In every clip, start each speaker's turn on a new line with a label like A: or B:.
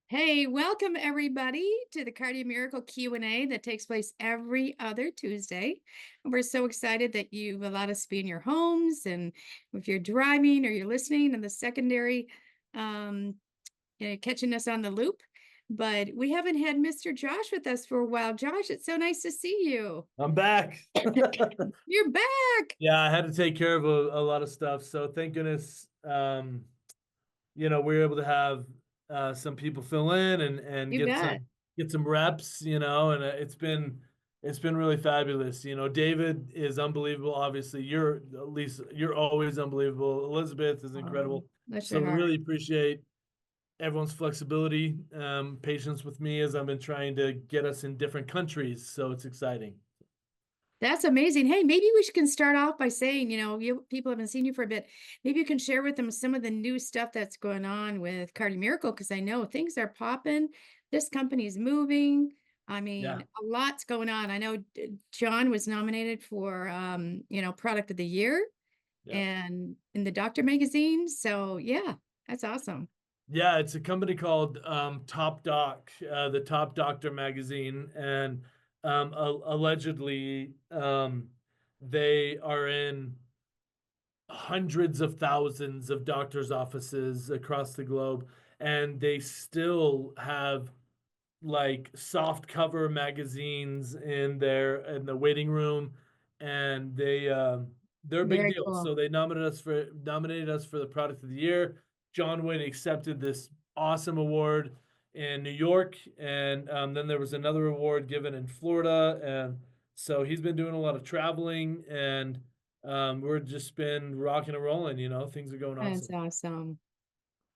A: Hey, welcome everybody to the Cardio Miracle Q&A that takes place every other Tuesday. And we're so excited that you've allowed us to be in your homes, and if you're driving or you're listening in the secondary, um, catching us on the loop. But we haven't had Mr. Josh with us for a while. Josh, it's so nice to see you.
B: I'm back.
A: You're back.
B: Yeah, I had to take care of a lot of stuff. So thank goodness, we were able to have some people fill in and
A: You bet.
B: get some reps, and it's been really fabulous. David is unbelievable. Obviously, you're always unbelievable. Elizabeth is
A: Oh,
B: incredible.
A: bless
B: So
A: your
B: we
A: heart.
B: really appreciate everyone's flexibility, patience with me as I've been trying to get us in different countries. So it's exciting.
A: That's amazing. Hey, maybe we can start off by saying, you people haven't seen you for a bit. Maybe you can share with them some of the new stuff that's going on with Cardi Miracle, because I know things are popping. This company's moving. I mean,
B: Yeah.
A: a lot's going on. I know John was nominated for Product of the Year
B: Yeah.
A: and in the Doctor magazine. So yeah, that's awesome.
B: Yeah, it's a company called Top Doc, the Top Doctor magazine, and allegedly they are in hundreds of thousands of doctors' offices across the globe, and they still have like soft cover magazines in the waiting room, and they're a big
A: Very
B: deal. So
A: cool.
B: they nominated us for the product of the year. John Wayne accepted this awesome award in New York, and then there was another award given in Florida, and so he's been doing a lot of traveling, and we're just been rocking and rolling. Things are going
A: That's
B: awesome.
A: awesome.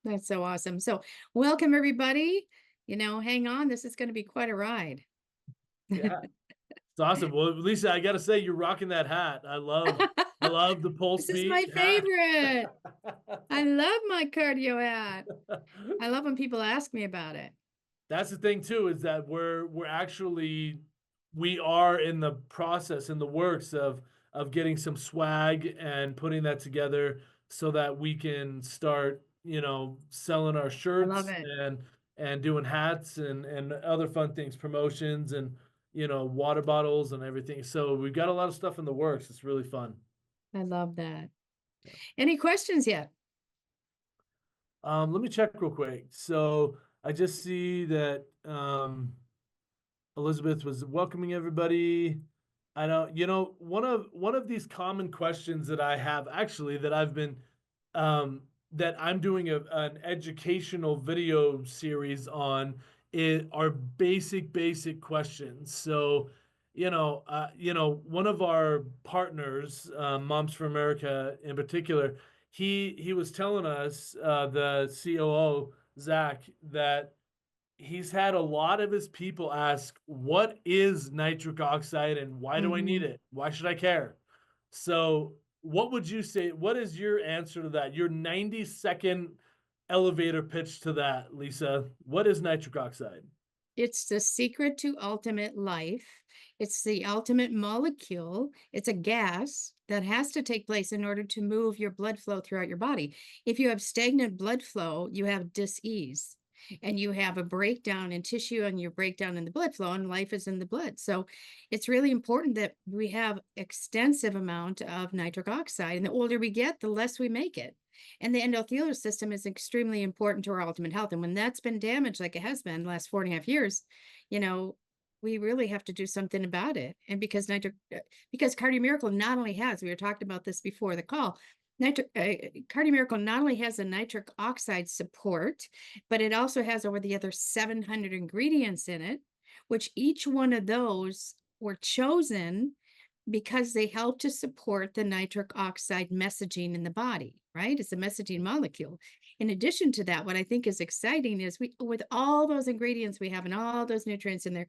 A: That's so awesome. So welcome everybody. Hang on. This is going to be quite a ride.
B: Yeah. It's awesome. Well, Lisa, I gotta say, you're rocking that hat. I love the pulse
A: This is my
B: beat hat.
A: favorite. I love my cardio hat. I love when people ask me about it.
B: That's the thing too, is that we are in the process, in the works of getting some swag and putting that together so that we can start, selling our
A: I love
B: shirts
A: it.
B: and doing hats and other fun things, promotions and water bottles and everything. So we've got a lot of stuff in the works. It's really fun.
A: I love that. Any questions yet?
B: Let me check real quick. So I just see that Elizabeth was welcoming everybody. I don't, one of these common questions that I have actually that I've been that I'm doing an educational video series on are basic questions. So, one of our partners, Moms for America in particular, he was telling us, the COO Zach, that he's had a lot of his people ask, "What is nitric oxide and why do I need
A: Mhm.
B: it? Why should I care?" So, what would you say? What is your answer to that? Your 90-second elevator pitch to that, Lisa. What is nitric oxide?
A: It's the secret to ultimate life. It's the ultimate molecule. It's a gas that has to take place in order to move your blood flow throughout your body. If you have stagnant blood flow, you have dis-ease and you have a breakdown in tissue and your breakdown in the blood flow, and life is in the blood. So it's really important that we have extensive amount of nitric oxide. And the older we get, the less we make it. And the endothelial system is extremely important to our ultimate health. And when that's been damaged, like it has been the last 4.5 years, you know, we really have to do something about it. And because Cardio Miracle not only has, we were talking about this before the call, Cardio Miracle not only has a nitric oxide support, but it also has over the other 700 ingredients in it, which each one of those were chosen because they help to support the nitric oxide messaging in the body, right? It's a messaging molecule. In addition to that, what I think is exciting is with all those ingredients we have and all those nutrients in there,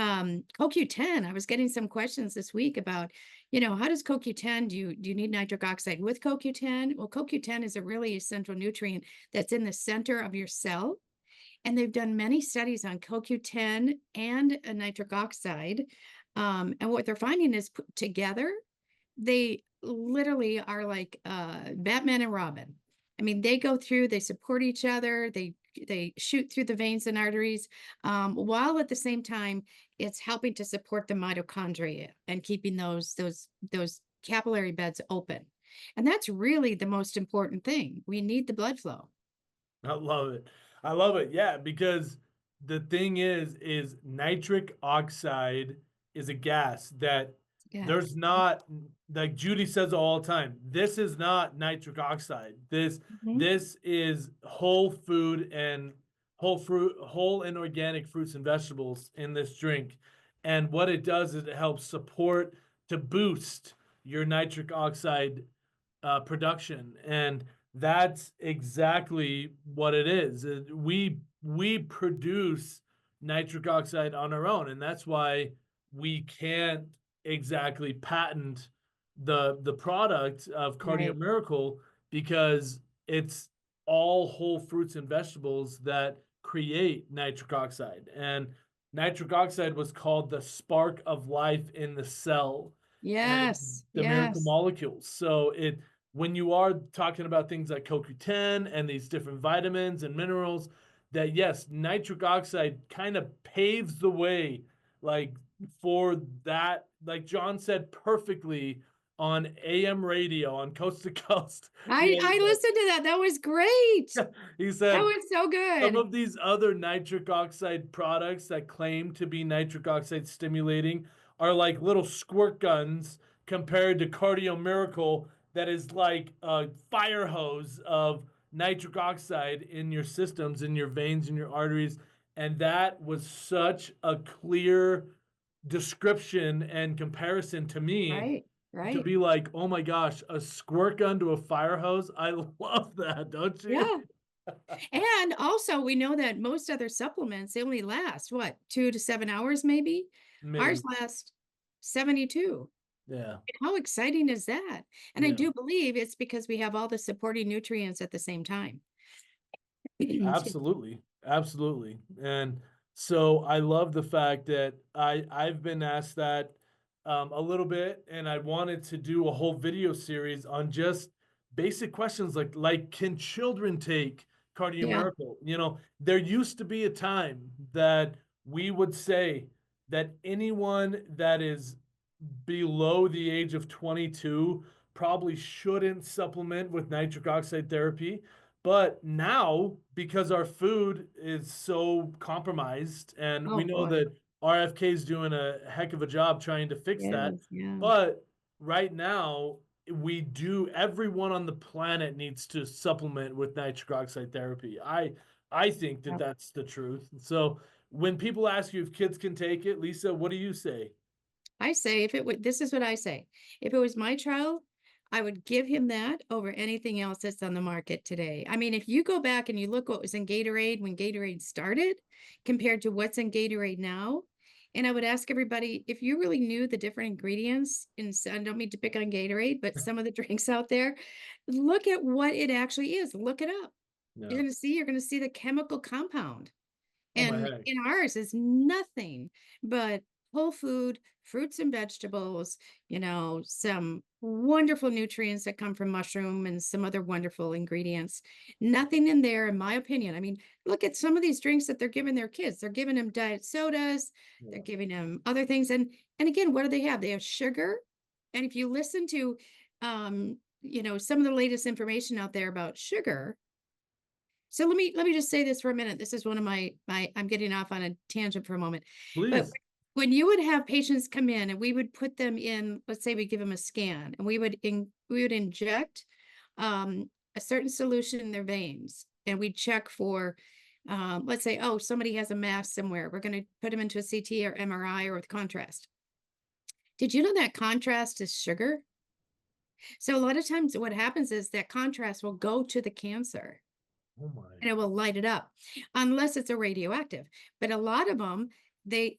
A: CoQ10, I was getting some questions this week about, how does CoQ10, do you need nitric oxide with CoQ10? Well, CoQ10 is a really essential nutrient that's in the center of your cell. And they've done many studies on CoQ10 and nitric oxide. And what they're finding is put together, they literally are like Batman and Robin. I mean, they go through, they support each other, they they shoot through the veins and arteries, while at the same time it's helping to support the mitochondria and keeping those capillary beds open. And that's really the most important thing. We need the blood flow.
B: I love it. I love it. Yeah, because the thing is nitric oxide is a gas that there's
A: Yes.
B: not, like Judy says all the time, this is not nitric oxide. This
A: Mhm.
B: this is whole food and whole fruit, whole and organic fruits and vegetables in this drink. And what it does is it helps support to boost your nitric oxide production. And that's exactly what it is. We produce nitric oxide on our own, and that's why we can't exactly patent the product of Cardio
A: Right.
B: Miracle, because it's all whole fruits and vegetables that create nitric oxide. And nitric oxide was called the spark of life in the cell and
A: Yes.
B: the miracle
A: Yes.
B: molecules. So it, when you are talking about things like CoQ10 and these different vitamins and minerals, that yes, nitric oxide kind of paves the way, like for that, like John said perfectly on AM radio on Coast to Coast. You
A: I
B: know,
A: listened to that. That was great.
B: he
A: That
B: said
A: was so
B: some
A: good.
B: of these other nitric oxide products that claim to be nitric oxide stimulating are like little squirt guns compared to Cardio Miracle, that is like a fire hose of nitric oxide in your systems, in your veins, in your arteries. And that was such a clear description and comparison to me,
A: Right.
B: to
A: Right.
B: be like, oh my gosh, a squirt gun to a fire hose. I love that, don't you?
A: Yeah. And also, we know that most other supplements, they only last what, 2 to 7 hours, maybe? Ours
B: Maybe.
A: last 72.
B: Yeah.
A: How exciting is that? And I
B: Yeah.
A: do believe it's because we have all the supporting nutrients at the same time. Excuse me.
B: Absolutely. Absolutely. And so I love the fact that I've been asked that a little bit, and I wanted to do a whole video series on just basic questions like can children take Cardio
A: Yeah.
B: Miracle? You know, there used to be a time that we would say that anyone that is below the age of 22 probably shouldn't supplement with nitric oxide therapy. But now, because our food is so compromised, and we
A: Oh
B: know
A: boy.
B: that RFK is doing a heck of a job trying to fix that.
A: Yes. Yeah.
B: But right now, everyone on the planet needs to supplement with nitric oxide therapy. I think that
A: Yep.
B: that's the truth. So when people ask you if kids can take it, Lisa, what do you say?
A: I say if it would, this is what I say. If it was my child, I would give him that over anything else that's on the market today. I mean, if you go back and you look what was in Gatorade when Gatorade started compared to what's in Gatorade now, and I would ask everybody if you really knew the different ingredients, and I don't mean to pick on Gatorade, but some of the drinks out there, look at what it actually is. Look it up.
B: Yeah.
A: You're going to see the chemical compound.
B: Oh my
A: And
B: heck.
A: in ours is nothing but whole food, fruits and vegetables, some wonderful nutrients that come from mushroom and some other wonderful ingredients. Nothing in there, in my opinion. I mean, look at some of these drinks that they're giving their kids. They're giving them diet sodas, they're
B: Yeah.
A: giving them other things. And again, what do they have? They have sugar. And if you listen to some of the latest information out there about sugar, so let me just say this for a minute. This is one of my I'm getting off on a tangent for a moment. But
B: Please.
A: when you would have patients come in and we would put them in, let's say we give them a scan and we would inject a certain solution in their veins and we check for let's say, oh, somebody has a mass somewhere. We're going to put them into a CT or MRI or with contrast. Did you know that contrast is sugar? So a lot of times what happens is that contrast will go to the cancer
B: Oh my.
A: and it will light it up unless it's a radioactive. But a lot of them, they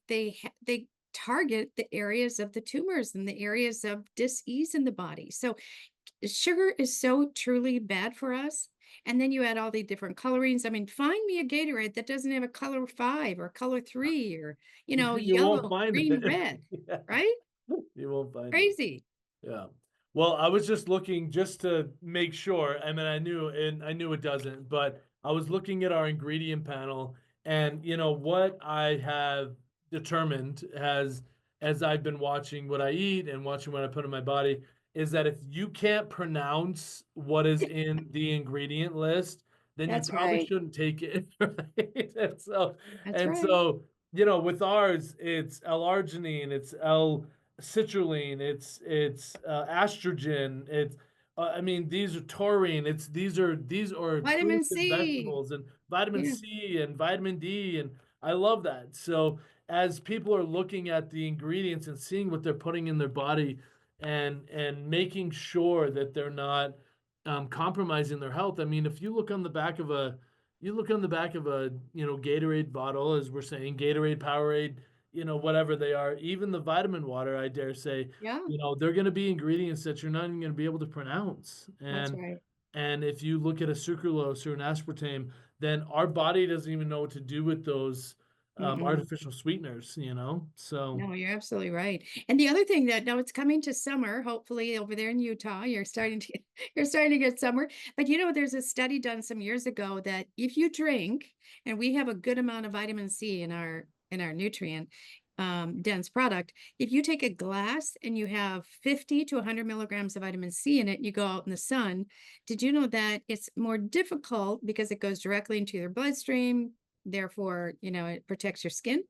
A: target the areas of the tumors and the areas of dis-ease in the body. So sugar is so truly bad for us. And then you add all the different colorings. I mean, find me a Gatorade that doesn't have a color 5 or color 3 or,
B: You won't
A: yellow,
B: find
A: green,
B: it.
A: red,
B: Yeah,
A: right?
B: you won't find it.
A: Crazy.
B: Yeah. Well, I was just looking just to make sure. I mean, I knew it doesn't, but I was looking at our ingredient panel, and you know what I have determined as I've been watching what I eat and watching what I put in my body is that if you can't pronounce what is in the ingredient list, then you
A: That's
B: probably
A: right.
B: shouldn't take it, right?
A: That's
B: And
A: right.
B: so, you know, with ours, it's L-arginine, it's L-citrulline, it's estrogen, it's I mean, these are taurine. These are
A: Vitamin
B: fruits and
A: C.
B: vegetables and vitamin
A: Yeah,
B: C and vitamin D, and I love that. So as people are looking at the ingredients and seeing what they're putting in their body, and making sure that they're not compromising their health. I mean, if you look on the back of a Gatorade bottle, as we're saying, Gatorade, Powerade, whatever they are, even the vitamin water, I dare say,
A: yeah,
B: they're going to be ingredients that you're not even going to be able to pronounce.
A: that's
B: And
A: right.
B: and if you look at a sucralose or an aspartame, then our body doesn't even know what to do with those
A: Mm-mm.
B: artificial sweeteners. So
A: No, you're absolutely right. And the other thing that now it's coming to summer, hopefully over there in Utah, you're starting to you're starting to get summer. But there's a study done some years ago that if you drink, and we have a good amount of vitamin C in our nutrient dense product, if you take a glass and you have 50 to 100 milligrams of vitamin C in it, and you go out in the sun, did you know that it's more difficult because it goes directly into your bloodstream? Therefore, it protects your skin,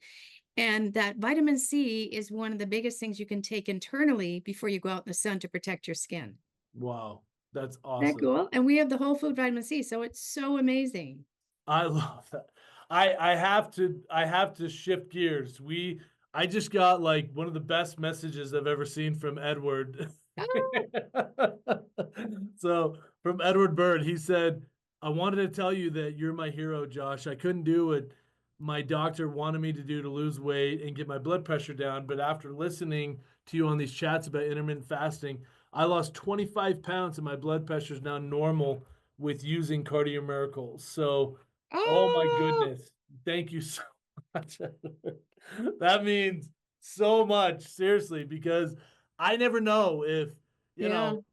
A: and that vitamin C is one of the biggest things you can take internally before you go out in the sun to protect your skin.
B: wow, that's
A: Isn't that
B: awesome.
A: cool? And we have the whole food vitamin C, so it's so amazing.
B: I love that. I have to shift gears. I just got like one of the best messages I've ever seen from Edward.
A: Oh,
B: So from Edward Bird, he said, I wanted to tell you that you're my hero, Josh. I couldn't do what my doctor wanted me to do to lose weight and get my blood pressure down, but after listening to you on these chats about intermittent fasting, I lost 25 pounds and my blood pressure is now normal with using Cardio Miracles. So, oh my
A: oh,
B: goodness. Thank you so much. That means so much, seriously, because I never know if, you
A: yeah.
B: know,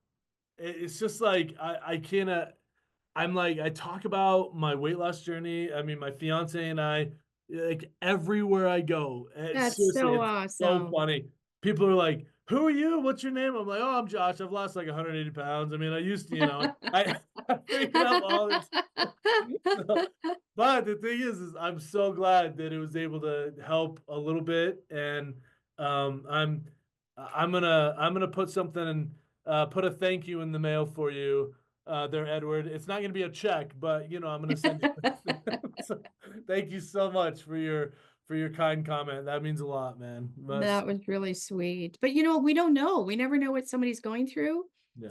B: it's just like I cannot. I'm like I talk about my weight loss journey. I mean, my fiance and I, like everywhere I go.
A: That's
B: Seriously,
A: so
B: it's so
A: awesome.
B: funny. People are like, "Who are you? What's your name?" I'm like, "Oh, I'm Josh. I've lost like 180 pounds. I mean, I used to, I bring up all this." So, but the thing is I'm so glad that it was able to help a little bit, and I'm gonna put something, put a thank you in the mail for you, there, Edward. It's not gonna be a check, but I'm gonna send you. So, thank you so much for your kind comment. That means a lot, man. But
A: That was really sweet. But we don't know. We never know what somebody's going through.
B: yeah,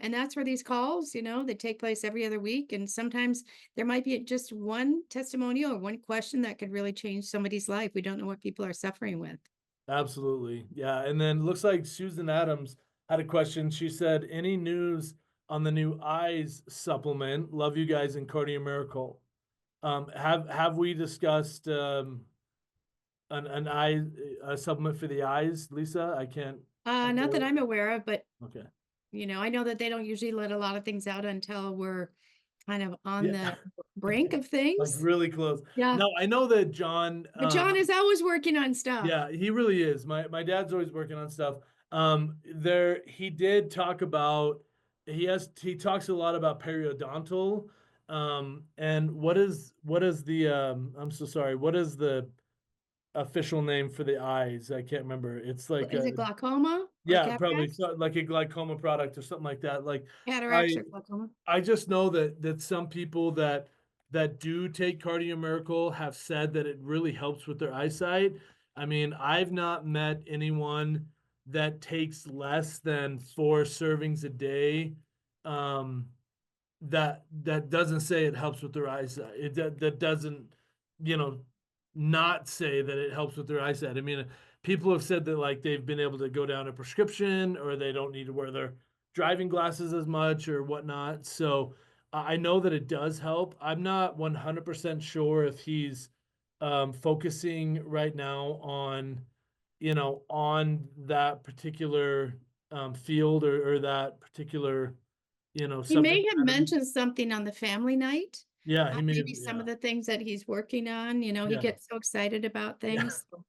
A: And that's where these calls, they take place every other week. And sometimes there might be just one testimonial or one question that could really change somebody's life. We don't know what people are suffering with.
B: absolutely. Yeah. And then looks like Susan Adams had a question. She said, any news on the new eyes supplement? Love you guys in Cardio Miracle. Have we discussed an eye a supplement for the eyes, Lisa? I can't.
A: Not that I'm aware of, but
B: Okay.
A: I know that they don't usually let a lot of things out until we're kind of on
B: Yeah.
A: the brink of
B: Like
A: things.
B: really close.
A: Yeah.
B: No, I know that John,
A: But John is always working on stuff.
B: yeah, he really is. My dad's always working on stuff. There he did talk about he talks a lot about periodontal. And what is the I'm so sorry. What is the official name for the eyes? I can't remember. It's like
A: Is
B: a
A: it glaucoma or
B: yeah, probably
A: cataracts?
B: so, like a glaucoma product or something like that. Like
A: Cataracts
B: I
A: or glaucoma?
B: I just know that some people that do take Cardio Miracle have said that it really helps with their eyesight. I mean, I've not met anyone that takes less than 4 servings a day, um, that doesn't say it helps with their eyesight. That doesn't, you know, not say that it helps with their eyesight. I mean, people have said that like they've been able to go down a prescription, or they don't need to wear their driving glasses as much or whatnot. So I know that it does help. I'm not 100% sure if he's focusing right now on that particular field, or that particular
A: He may
B: subject
A: have
B: matter.
A: mentioned something on the family night.
B: Yeah, he made
A: Maybe some
B: yeah,
A: of the things that he's working on, he
B: yeah,
A: gets so excited about
B: yeah.
A: things. So,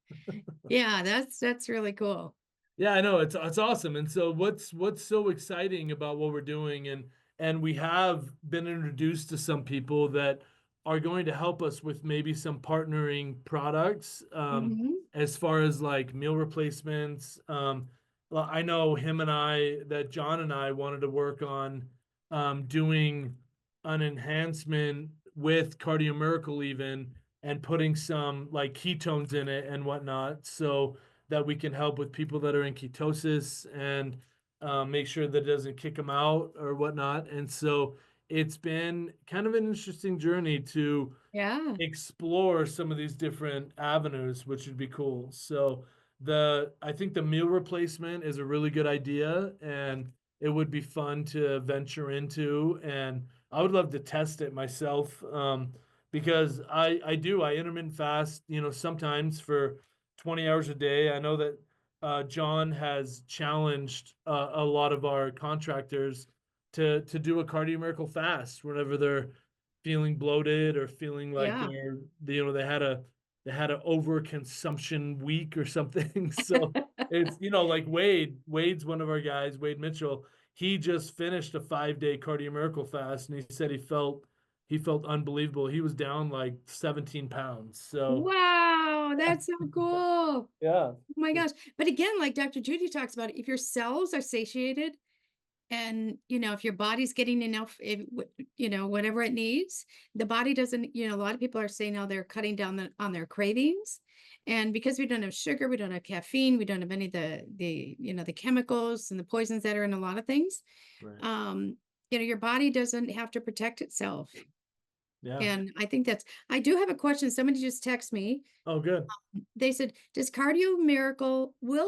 A: yeah, that's really cool.
B: Yeah, I know it's awesome. And so what's so exciting about what we're doing and we have been introduced to some people that are going to help us with maybe some partnering products
A: Mhm.
B: as far as like meal replacements. Well, I know him and I that John and I wanted to work on doing an enhancement with Cardio Miracle even and putting some like ketones in it and whatnot. So that we can help with people that are in ketosis and make sure that it doesn't kick them out or whatnot. And so it's been kind of an interesting journey to
A: Yeah.
B: explore some of these different avenues, which would be cool. So the I think the meal replacement is a really good idea and it would be fun to venture into and I would love to test it myself because I intermittent fast, sometimes for 20 hours a day. I know that John has challenged a lot of our contractors to do a cardio miracle fast whenever they're feeling bloated or feeling like
A: Yeah.
B: they had a overconsumption week or something. So it's like Wade's one of our guys, Wade Mitchell. He just finished a 5-day cardio miracle fast, and he said he felt unbelievable. He was down like 17 pounds. So
A: Wow, that's so cool.
B: yeah,
A: Oh my gosh. But again, like Dr. Judy talks about, if your cells are satiated and, if your body's getting enough, whatever it needs, the body doesn't, a lot of people are saying now they're cutting down on their cravings. And because we don't have sugar, we don't have caffeine, we don't have any of the chemicals and the poisons that are in a lot of things.
B: right.
A: Um, your body doesn't have to protect itself.
B: Yeah.
A: And I do have a question. Somebody just texted me.
B: Oh, good.
A: They said, will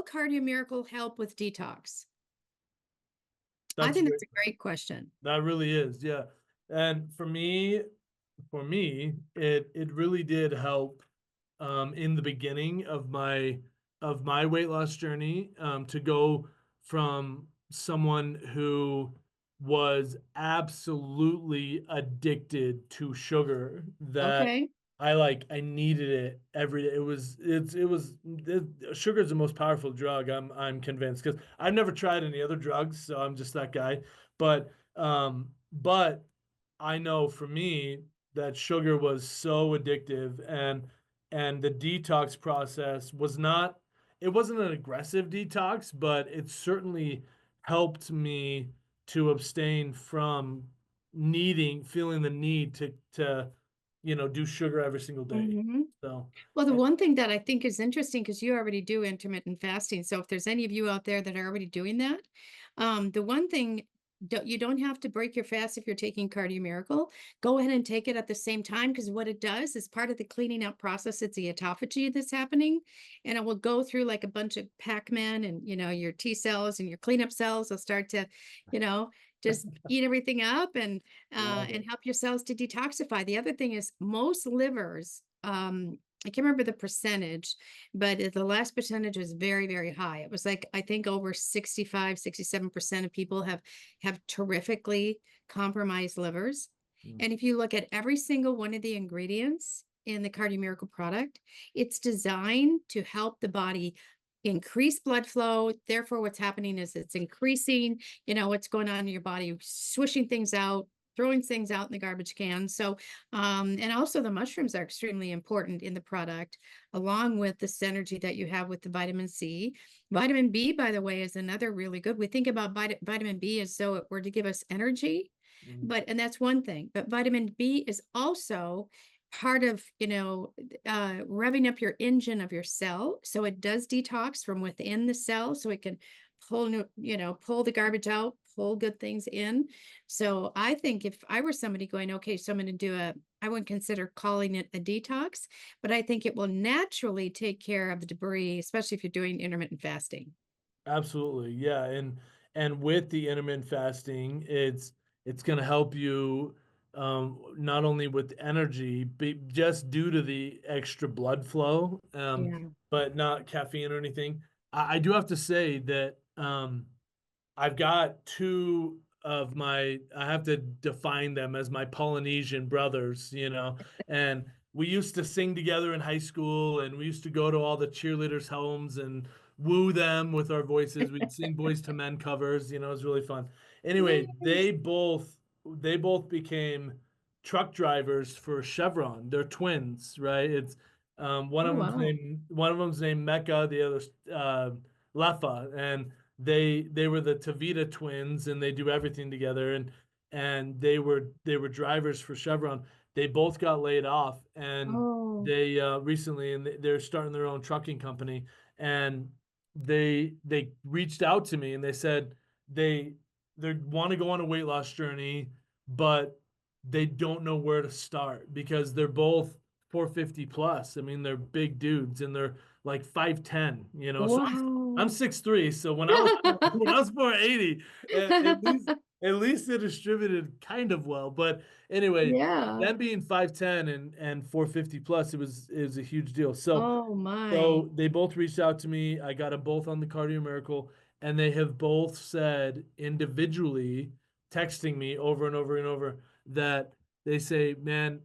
A: Cardio Miracle help with detox? I
B: That's
A: think
B: great.
A: that's a great question.
B: That really is, yeah. And for me, it really did help in the beginning of my weight loss journey to go from someone who was absolutely addicted to sugar that
A: Okay.
B: I needed it every day. Sugar is the most powerful drug. I'm convinced because I've never tried any other drugs, so I'm just that guy. But I know for me that sugar was so addictive and the detox process it wasn't an aggressive detox, but it certainly helped me to abstain from feeling the need to do sugar every single day.
A: Mhm.
B: So,
A: Well, the
B: eh,
A: one thing that I think is interesting, because you already do intermittent fasting. So if there's any of you out there that are already doing that, the one thing, you don't have to break your fast if you're taking Cardio Miracle. Go ahead and take it at the same time, because what it does is part of the cleaning out process. It's the autophagy that's happening, and it will go through like a bunch of Pac-Man, and your T cells and your cleanup cells will start to, you know, just eat everything up
B: love
A: and
B: it.
A: help your cells to detoxify. The other thing is most livers, I can't remember the percentage, but the last percentage was very, very high. It was like, I think over 67% of people have terrifically compromised livers.
B: Mm.
A: And if you look at every single one of the ingredients in the Cardio Miracle product, it's designed to help the body increase blood flow. Therefore, what's happening is it's increasing, what's going on in your body, swishing things out, throwing things out in the garbage can. So, and also the mushrooms are extremely important in the product, along with the synergy that you have with the vitamin C. Vitamin B, by the way, is another really good. We think about vitamin B as though it were to give us energy,
B: Mm.
A: and that's one thing. But vitamin B is also part of, revving up your engine of your cell. So it does detox from within the cell, so it can pull the garbage out, pull good things in. So I think if I were somebody going, okay, so I'm going to I wouldn't consider calling it a detox, but I think it will naturally take care of the debris, especially if you're doing intermittent fasting.
B: Absolutely. Yeah. And with the intermittent fasting, it's gonna help you not only with energy, but just due to the extra blood flow,
A: Yeah.
B: but not caffeine or anything. I do have to say that I've got two I have to define them as my Polynesian brothers, and we used to sing together in high school, and we used to go to all the cheerleaders' homes and woo them with our voices. We'd sing Boys to Men covers, it was really fun. Anyway,
A: Nice.
B: they both became truck drivers for Chevron. They're twins, right? It's
A: Oh, wow.
B: one of them's named Mecca, the other's Lefa, and they were the Tavita twins, and they do everything together. And they were drivers for Chevron. They both got laid off, and
A: Oh,
B: they recently, and they're starting their own trucking company. And they reached out to me, and they said they want to go on a weight loss journey, but they don't know where to start because they're both 450 plus. I mean, they're big dudes, and they're like 5'10", So I'm
A: wow.
B: 6'3", so when I was 480, at least it distributed kind of well. But anyway,
A: Yeah.
B: them being 5'10" and 450 plus, it was a huge deal. So
A: Oh, my.
B: so they both reached out to me. I got them both on the Cardio Miracle, and they have both said individually, texting me over and over and over, that they say, man,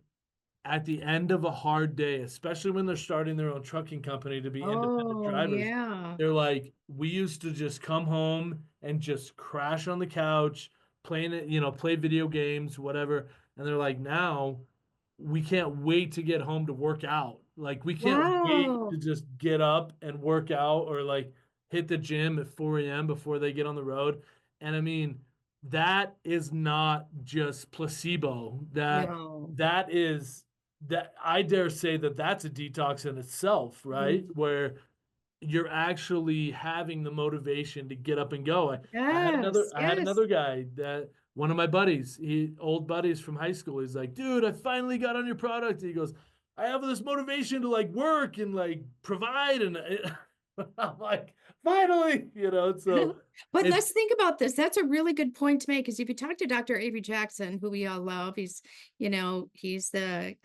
B: at the end of a hard day, especially when they're starting their own trucking company to be independent
A: Oh,
B: drivers,
A: yeah.
B: they're like, we used to just come home and just crash on the couch, playing it, play video games, whatever. And they're like, now we can't wait to get home to work out. Like, we can't wait to
A: Wow.
B: just get up and work out, or like hit the gym at 4 a.m. before they get on the road. And I mean, that is not just placebo.
A: No.
B: That I dare say that that's a detox in itself, right?
A: Mm.
B: Where you're actually having the motivation to get up and go.
A: Yes,
B: I had
A: yes.
B: another guy, that one of my buddies, old buddies from high school. He's like, dude, I finally got on your product. He goes, I have this motivation to like work and like provide, and I'm like, finally, so
A: But
B: it's
A: let's think about this. That's a really good point to make, because if you talk to Dr. Avery Jackson, who we all love, he's the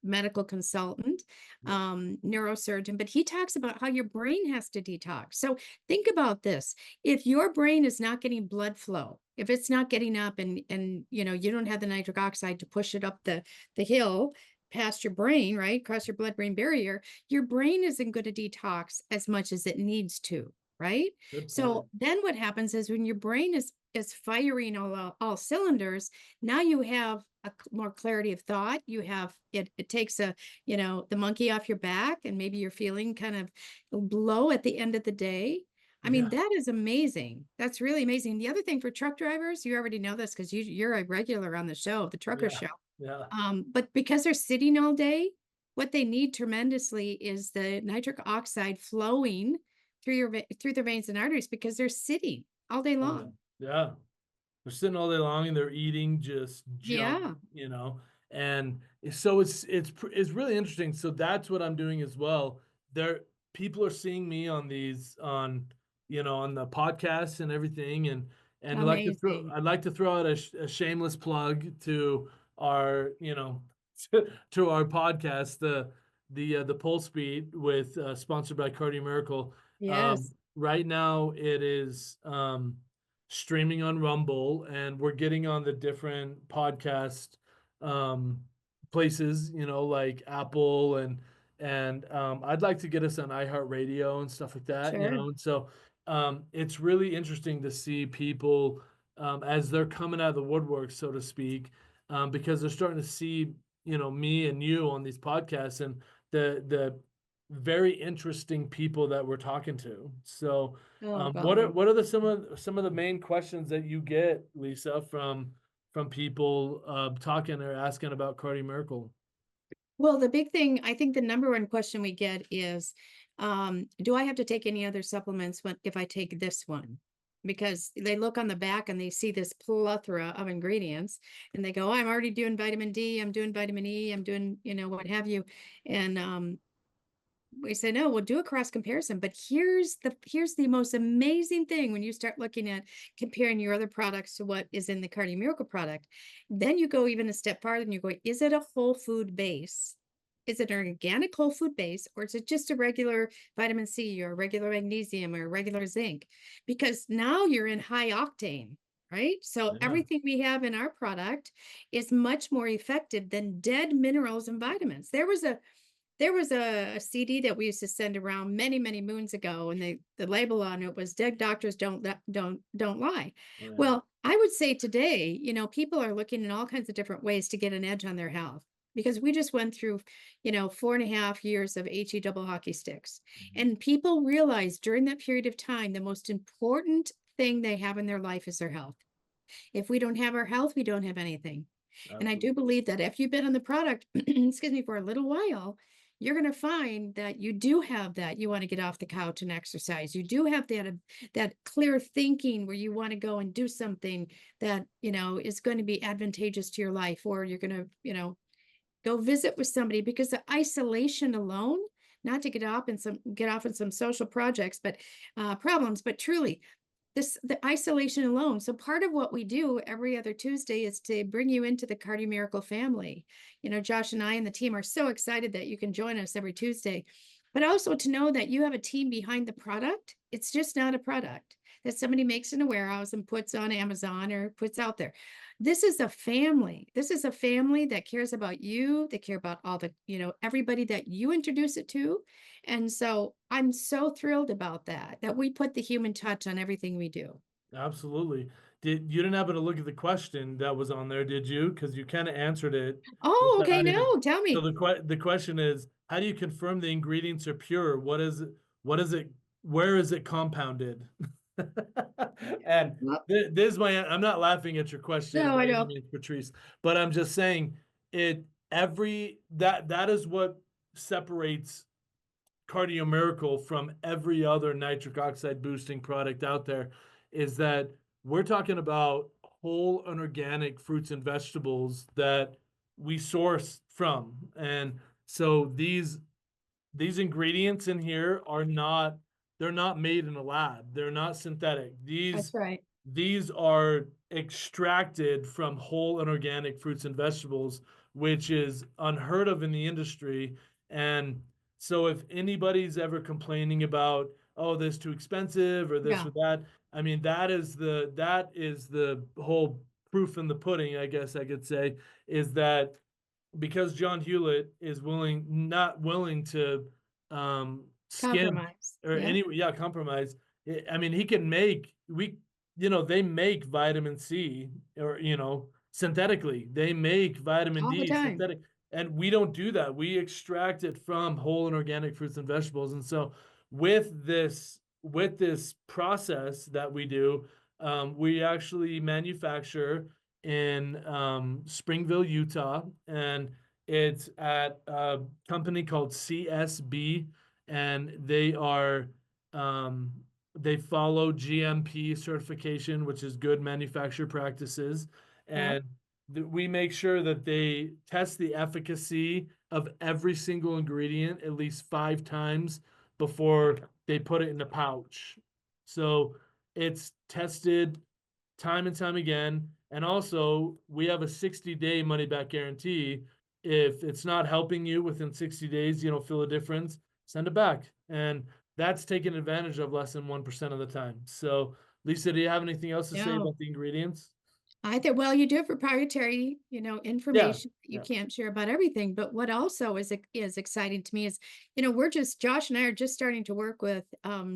A: medical consultant, neurosurgeon, but he talks about how your brain has to detox. So think about this. If your brain is not getting blood flow, if it's not getting up, and you don't have the nitric oxide to push it up the hill past your brain, right? Across your blood-brain barrier, your brain isn't going to detox as much as it needs to, right?
B: good point.
A: So then what happens is when your brain is firing all cylinders, now you have more clarity of thought. You have it takes the monkey off your back, and maybe you're feeling kind of low at the end of the day. I mean,
B: Yeah,
A: that is amazing. That's really amazing. The other thing for truck drivers, you already know this because you're a regular on the show, the trucker
B: yeah,
A: show.
B: yeah,
A: But because they're sitting all day, what they need tremendously is the nitric oxide flowing through their veins and arteries, because they're sitting all day
B: oh yeah,
A: long.
B: yeah. They're sitting all day long and they're eating just junk,
A: Yeah,
B: and so it's really interesting. So that's what I'm doing as well. There, people are seeing me on on the podcasts and everything, and
A: amazing.
B: I'd like to throw out a shameless plug to our to our podcast, the Pulse Beat, with sponsored by Cardio Miracle.
A: Yes,
B: Right now it is streaming on Rumble, and we're getting on the different podcast um, places, like Apple, and I'd like to get us on iHeartRadio and stuff like that,
A: sure.
B: And so it's really interesting to see people as they're coming out of the woodwork, so to speak, because they're starting to see, me and you on these podcasts, and the very interesting people that we're talking to. So
A: Oh,
B: what are
A: golly.
B: some of the main questions that you get, Lisa, from people talking or asking about Cardi Miracle?
A: Well, the big thing, I think the number one question we get is, do I have to take any other supplements if I take this one? Because they look on the back and they see this plethora of ingredients, and they go, oh, I'm already doing vitamin D, I'm doing vitamin E, I'm doing, what have you. And we say, no, we'll do a cross comparison. But here's the most amazing thing when you start looking at comparing your other products to what is in the Cardio Miracle product. Then you go even a step farther and you go, is it a whole food base? Is it an organic whole food base, or is it just a regular vitamin C or a regular magnesium or a regular zinc? Because now you're in high octane. right? So
B: Yeah.
A: everything we have in our product is much more effective than dead minerals and vitamins. There was a CD that we used to send around many, many moons ago, and the label on it was "Dead doctors don't lie."
B: Oh, yeah.
A: Well, I would say today, people are looking in all kinds of different ways to get an edge on their health because we just went through, 4.5 years of HE double hockey sticks,
B: Mhm.
A: and people realized during that period of time the most important thing they have in their life is their health. If we don't have our health, we don't have anything. And I do
B: Absolutely.
A: believe that if you've been on the product, excuse me, for a little while, you're going to find that you do have that. You want to get off the couch and exercise. You do have that clear thinking where you want to go and do something that, is going to be advantageous to your life, or you're going to, go visit with somebody because the isolation alone, not to get off in some social projects, but problems, but truly the isolation alone. So part of what we do every other Tuesday is to bring you into the Cardio Miracle family. Josh and I and the team are so excited that you can join us every Tuesday, but also to know that you have a team behind the product. It's just not a product that somebody makes in a warehouse and puts on Amazon or puts out there. This is a family. This is a family that cares about you. They care about all everybody that you introduce it to. And so I'm so thrilled about that we put the human touch on everything we do.
B: Absolutely. You didn't happen to look at the question that was on there, did you? Because you kind of answered it
A: Oh, okay.
B: without even.
A: No, tell
B: So
A: me.
B: the question is, how do you confirm the ingredients are pure? What is it? What is it? Where is it compounded? And
A: Well,
B: this is my. I'm not laughing at your question
A: no,
B: by
A: I
B: any
A: know.
B: means, Patrice, but I'm just saying it. That is what separates Cardio Miracle from every other nitric oxide boosting product out there is that we're talking about whole and organic fruits and vegetables that we source from. And so these ingredients in here are not they're not made in a lab. They're not synthetic.
A: That's right.
B: These are extracted from whole and organic fruits and vegetables, which is unheard of in the industry. And so if anybody's ever complaining about, oh, this is too expensive or this
A: Yeah.
B: or that, I mean, that is the whole proof in the pudding, I guess I could say, is that because John Hewlett is not willing to skimp
A: Compromise.
B: or
A: Yeah.
B: compromise. I mean, he can make they make vitamin C or synthetically. They make vitamin
A: All the
B: D
A: time.
B: synthetic, and we don't do that. We extract it from whole and organic fruits and vegetables. And so with this process that we do, we actually manufacture in Springville, Utah, and it's at a company called CSB, and um, they follow GMP certification, which is good manufacturer practices,
A: Yeah.
B: and we make sure that they test the efficacy of every single ingredient at least 5 times before they put it in the pouch. So it's tested time and time again. And also, we have a 60-day money back guarantee. If it's not helping you within 60 days, you don't feel a difference, send it back. And that's taken advantage of less than 1% of the time. So, Lisa, do you have anything else to say
A: No.
B: about the ingredients?
A: I think, well, you do have proprietary,
B: Yeah.
A: information that you
B: Yeah.
A: can't share about everything. But what also is exciting to me is, Josh and I are just starting to work with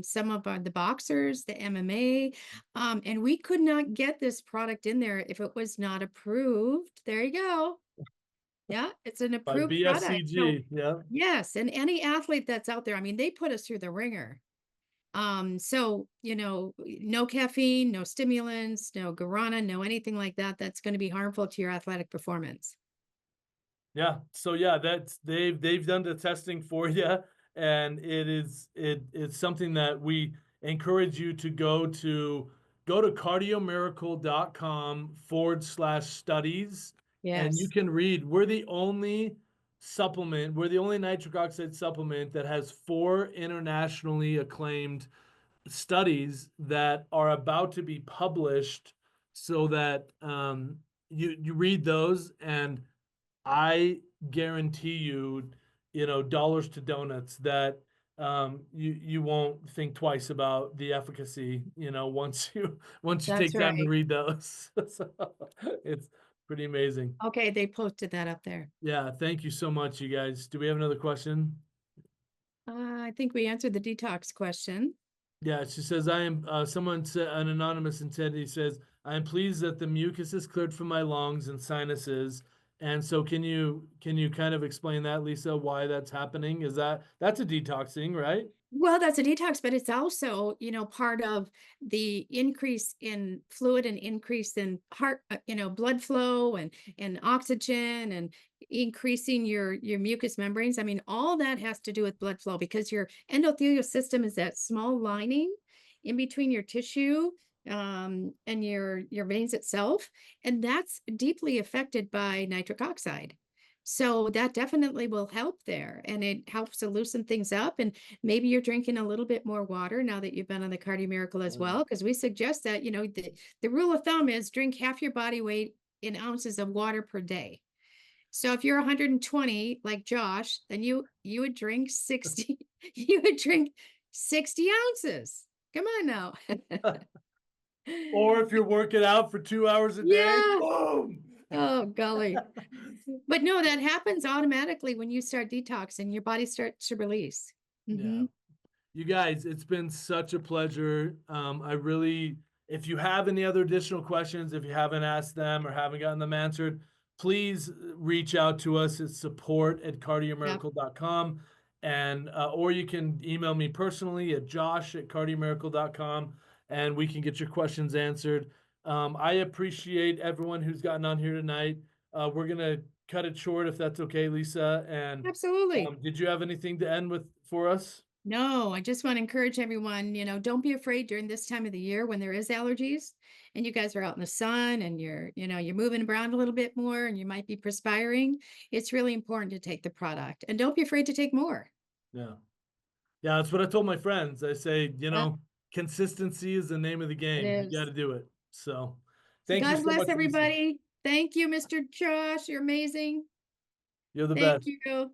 A: some of the boxers, the MMA, and we could not get this product in there if it was not approved. There you go. Yeah, it's an
B: By
A: approved product. So
B: BSCG. Yeah.
A: yes, and any athlete that's out there, I mean, they put us through the ringer. So, no caffeine, no stimulants, no guarana, no anything like that that's going to be harmful to your athletic performance.
B: Yeah. So yeah, they've done the testing for you, and it's something that we encourage you to go to cardiomiracle.com/studies, and you
A: Yes.
B: can read. We're the only nitric oxide supplement that has 4 internationally acclaimed studies that are about to be published, so that you read those, and I guarantee you, dollars to donuts that you won't think twice about the efficacy, once you
A: That's
B: take time to
A: right.
B: read those. So, it's pretty amazing.
A: Okay, they posted that up there.
B: Yeah, thank you so much, you guys. Do we have another question?
A: I think we answered the detox question.
B: Yeah, she says, I am, someone said, an anonymous entity says, I am pleased that the mucus is cleared from my lungs and sinuses. And so can you kind of explain that, Lisa, why that's happening? That's a detoxing, right?
A: Well, that's a detox, but it's also, part of the increase in fluid and increase in heart, blood flow and oxygen and increasing your mucous membranes. I mean, all that has to do with blood flow because your endothelial system is that small lining in between your tissue and your veins itself, and that's deeply affected by nitric oxide. So that definitely will help there, and it helps to loosen things up. And maybe you're drinking a little bit more water now that you've been on the Cardio Miracle as
B: Oh, yeah.
A: well, because we suggest that, the rule of thumb is drink half your body weight in ounces of water per day. So if you're 120 like Josh, then you would drink 60, you would drink 60 ounces. Come on now.
B: Or if you're working out for 2 hours a day,
A: Yeah.
B: boom.
A: Oh, golly. But no, that happens automatically when you start detoxing, your body starts to release.
B: Yeah.
A: Hmm.
B: You guys, it's been such a pleasure. If you have any other additional questions, if you haven't asked them or haven't gotten them answered, please reach out to us at
A: Yep,
B: support@cardioMiracle.com. Or you can email me personally at josh@cardioMiracle.com and we can get your questions answered. I appreciate everyone who's gotten on here tonight. We're going to cut it short if that's okay, Lisa. And
A: absolutely.
B: did you have anything to end with for us?
A: No, I just want to encourage everyone, don't be afraid during this time of the year when there is allergies and you guys are out in the sun and you're moving around a little bit more and you might be perspiring. It's really important to take the product and don't be afraid to take more.
B: Yeah. Yeah, that's what I told my friends. I say,
A: Yeah,
B: consistency is the name of the
A: it
B: game. You got
A: is.
B: to do it. So, thank you
A: God
B: so
A: bless
B: much, Lisa.
A: everybody. Thank you, Mr. Josh. You're amazing.
B: You're the
A: Thank
B: best.
A: you.